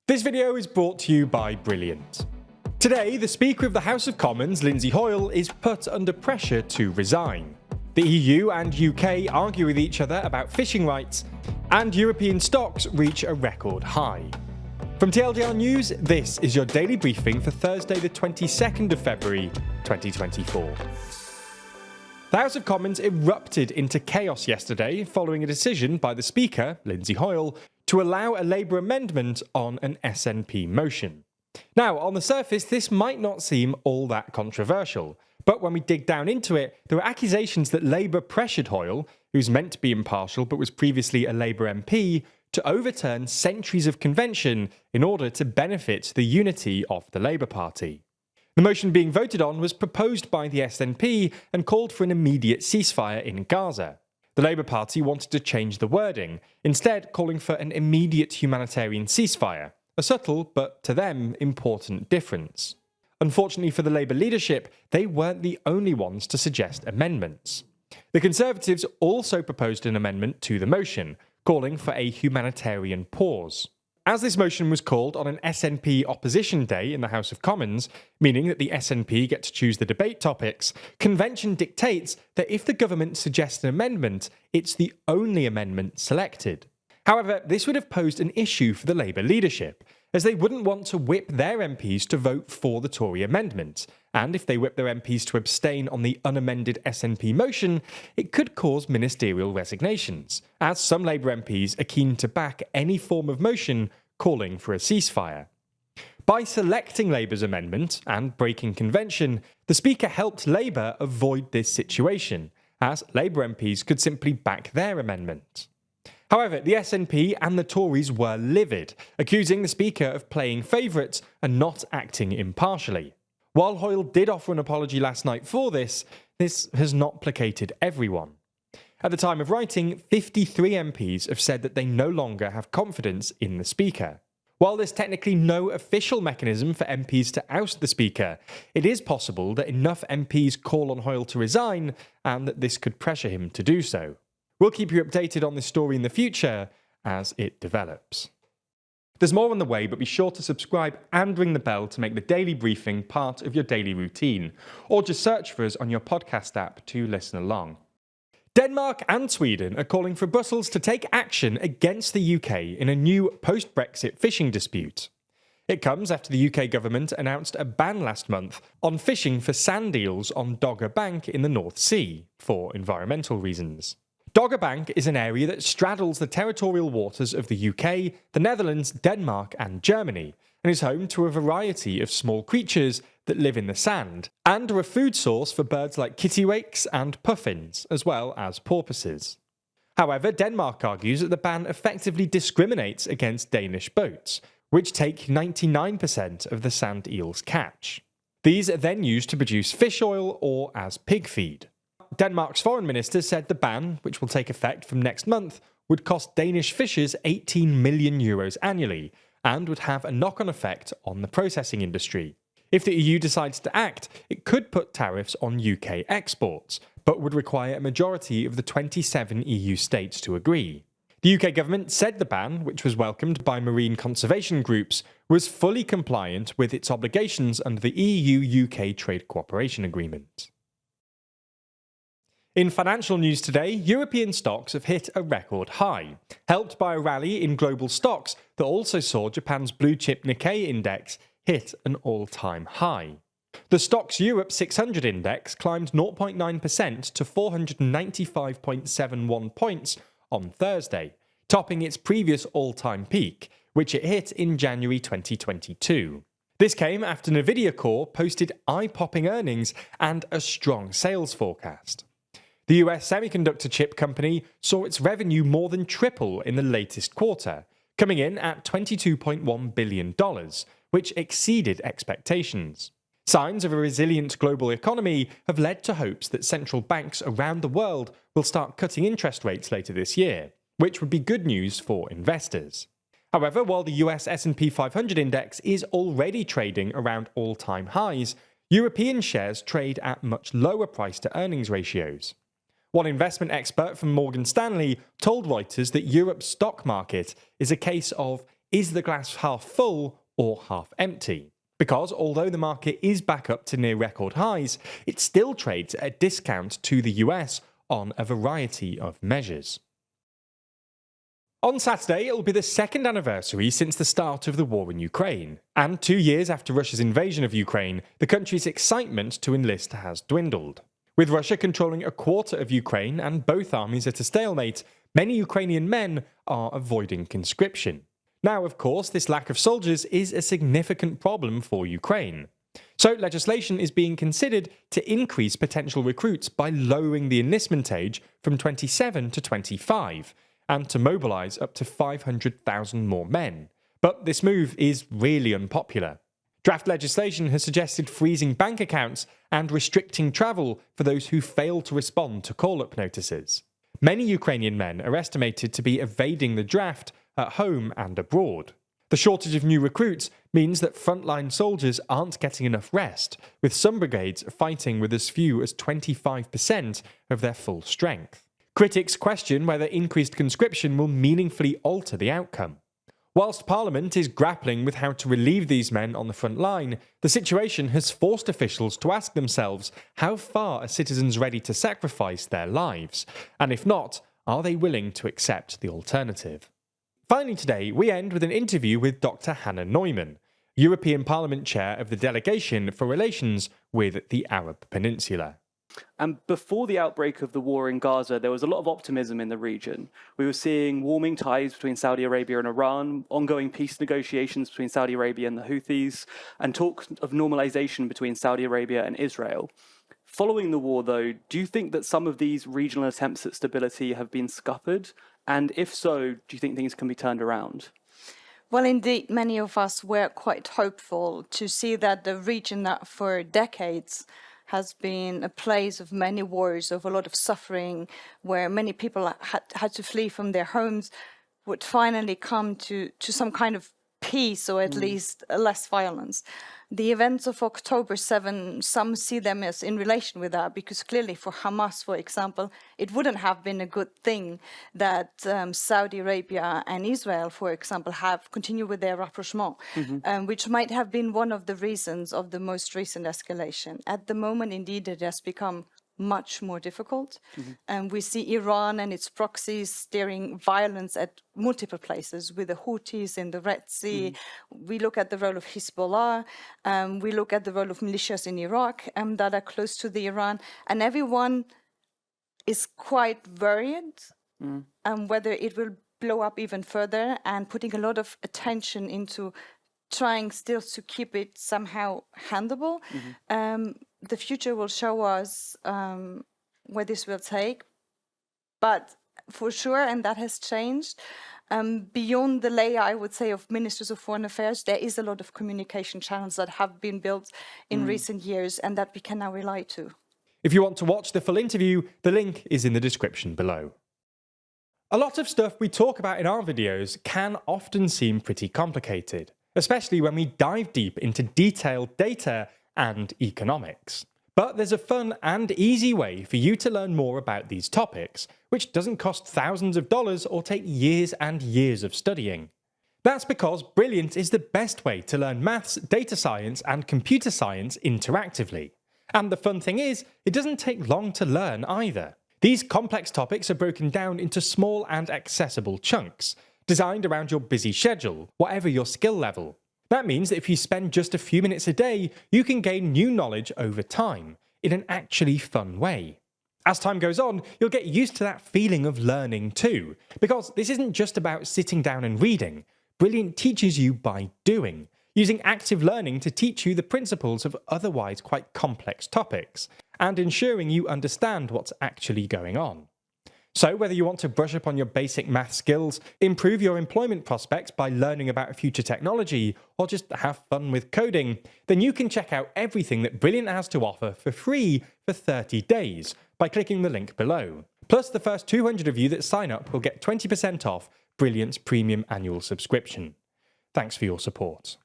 This video is brought to you by Brilliant. Today, the Speaker of the House of Commons, Lindsay Hoyle, is put under pressure to resign. The EU and UK argue with each other about fishing rights, and European stocks reach a record high. From TLDR News, this is your daily briefing for Thursday the 22nd of February 2024. The House of Commons erupted into chaos yesterday following a decision by the Speaker, Lindsay Hoyle, to allow a Labour amendment on an SNP motion. Now, on the surface, this might not seem all that controversial, but when we dig down into it, there are accusations that Labour pressured Hoyle, who's meant to be impartial but was previously a Labour MP, to overturn centuries of convention in order to benefit the unity of the Labour Party. The motion being voted on was proposed by the SNP and called for an immediate ceasefire in Gaza. The Labour Party wanted to change the wording, instead calling for an immediate humanitarian ceasefire, a subtle but, to them, important difference. Unfortunately for the Labour leadership, they weren't the only ones to suggest amendments. The Conservatives also proposed an amendment to the motion, calling for a humanitarian pause. As this motion was called on an SNP opposition day in the House of Commons, meaning that the SNP get to choose the debate topics, convention dictates that if the government suggests an amendment, it's the only amendment selected. However, this would have posed an issue for the Labour leadership, as they wouldn't want to whip their MPs to vote for the Tory amendment, and if they whip their MPs to abstain on the unamended SNP motion, it could cause ministerial resignations, as some Labour MPs are keen to back any form of motion calling for a ceasefire. By selecting Labour's amendment and breaking convention, the Speaker helped Labour avoid this situation, as Labour MPs could simply back their amendment. However, the SNP and the Tories were livid, accusing the Speaker of playing favourites and not acting impartially. While Hoyle did offer an apology last night for this has not placated everyone. At the time of writing, 53 MPs have said that they no longer have confidence in the Speaker. While there's technically no official mechanism for MPs to oust the Speaker, it is possible that enough MPs call on Hoyle to resign and that this could pressure him to do so. We'll keep you updated on this story in the future as it develops. There's more on the way, but be sure to subscribe and ring the bell to make the daily briefing part of your daily routine, or just search for us on your podcast app to listen along. Denmark and Sweden are calling for Brussels to take action against the UK in a new post-Brexit fishing dispute. It comes after the UK government announced a ban last month on fishing for sand eels on Dogger Bank in the North Sea for environmental reasons. Dogger Bank is an area that straddles the territorial waters of the UK, the Netherlands, Denmark and Germany, and is home to a variety of small creatures that live in the sand, and are a food source for birds like kittiwakes and puffins, as well as porpoises. However, Denmark argues that the ban effectively discriminates against Danish boats, which take 99% of the sand eel's catch. These are then used to produce fish oil or as pig feed. Denmark's foreign minister said the ban, which will take effect from next month, would cost Danish fishers €18 million annually and would have a knock-on effect on the processing industry. If the EU decides to act, it could put tariffs on UK exports, but would require a majority of the 27 EU states to agree. The UK government said the ban, which was welcomed by marine conservation groups, was fully compliant with its obligations under the EU-UK Trade Cooperation Agreement. In financial news today, European stocks have hit a record high, helped by a rally in global stocks that also saw Japan's blue-chip Nikkei index hit an all-time high. The Stoxx Europe 600 index climbed 0.9% to 495.71 points on Thursday, topping its previous all-time peak, which it hit in January 2022. This came after Nvidia Core posted eye-popping earnings and a strong sales forecast. The US semiconductor chip company saw its revenue more than triple in the latest quarter, coming in at $22.1 billion, which exceeded expectations. Signs of a resilient global economy have led to hopes that central banks around the world will start cutting interest rates later this year, which would be good news for investors. However, while the US S&P 500 index is already trading around all-time highs, European shares trade at much lower price-to-earnings ratios. One investment expert from Morgan Stanley told Reuters that Europe's stock market is a case of is the glass half full or half empty? Because although the market is back up to near record highs, it still trades at a discount to the US on a variety of measures. On Saturday, it will be the second anniversary since the start of the war in Ukraine, and 2 years after Russia's invasion of Ukraine, the country's excitement to enlist has dwindled. With Russia controlling a quarter of Ukraine and both armies at a stalemate, many Ukrainian men are avoiding conscription. Now, of course, this lack of soldiers is a significant problem for Ukraine. So legislation is being considered to increase potential recruits by lowering the enlistment age from 27 to 25, and to mobilise up to 500,000 more men. But this move is really unpopular. Draft legislation has suggested freezing bank accounts and restricting travel for those who fail to respond to call-up notices. Many Ukrainian men are estimated to be evading the draft at home and abroad. The shortage of new recruits means that frontline soldiers aren't getting enough rest, with some brigades fighting with as few as 25% of their full strength. Critics question whether increased conscription will meaningfully alter the outcome. Whilst Parliament is grappling with how to relieve these men on the front line, the situation has forced officials to ask themselves how far are citizens ready to sacrifice their lives, and if not, are they willing to accept the alternative? Finally today, we end with an interview with Dr. Hannah Neumann, European Parliament Chair of the Delegation for Relations with the Arab Peninsula. And before the outbreak of the war in Gaza, there was a lot of optimism in the region. We were seeing warming ties between Saudi Arabia and Iran, ongoing peace negotiations between Saudi Arabia and the Houthis, and talk of normalization between Saudi Arabia and Israel. Following the war, though, do you think that some of these regional attempts at stability have been scuppered? And if so, do you think things can be turned around? Well, indeed, many of us were quite hopeful to see that the region that for decades has been a place of many wars, of a lot of suffering, where many people had to flee from their homes, would finally come to some kind of peace, or at least less violence. The events of October 7, some see them as in relation with that, because clearly for Hamas, for example, it wouldn't have been a good thing that Saudi Arabia and Israel, for example, have continued with their rapprochement, which might have been one of the reasons of the most recent escalation. At the moment, indeed, it has become much more difficult. And we see Iran and its proxies steering violence at multiple places, with the Houthis in the Red Sea. We look at the role of Hezbollah. We look at the role of militias in Iraq that are close to the Iran. And everyone is quite worried whether it will blow up even further, and putting a lot of attention into trying still to keep it somehow handleable. The future will show us where this will take, but for sure, and that has changed, beyond the layer, I would say, of ministers of foreign affairs, there is a lot of communication channels that have been built in recent years and that we can now rely to. If you want to watch the full interview, the link is in the description below. A lot of stuff we talk about in our videos can often seem pretty complicated, especially when we dive deep into detailed data and economics. But there's a fun and easy way for you to learn more about these topics, which doesn't cost thousands of dollars or take years and years of studying. That's because Brilliant is the best way to learn maths, data science, and computer science interactively. And the fun thing is, it doesn't take long to learn either. These complex topics are broken down into small and accessible chunks, designed around your busy schedule, whatever your skill level. That means that if you spend just a few minutes a day, you can gain new knowledge over time, in an actually fun way. As time goes on, you'll get used to that feeling of learning too, because this isn't just about sitting down and reading. Brilliant teaches you by doing, using active learning to teach you the principles of otherwise quite complex topics, and ensuring you understand what's actually going on. So whether you want to brush up on your basic math skills, improve your employment prospects by learning about future technology, or just have fun with coding, then you can check out everything that Brilliant has to offer for free for 30 days by clicking the link below. Plus, the first 200 of you that sign up will get 20% off Brilliant's premium annual subscription. Thanks for your support.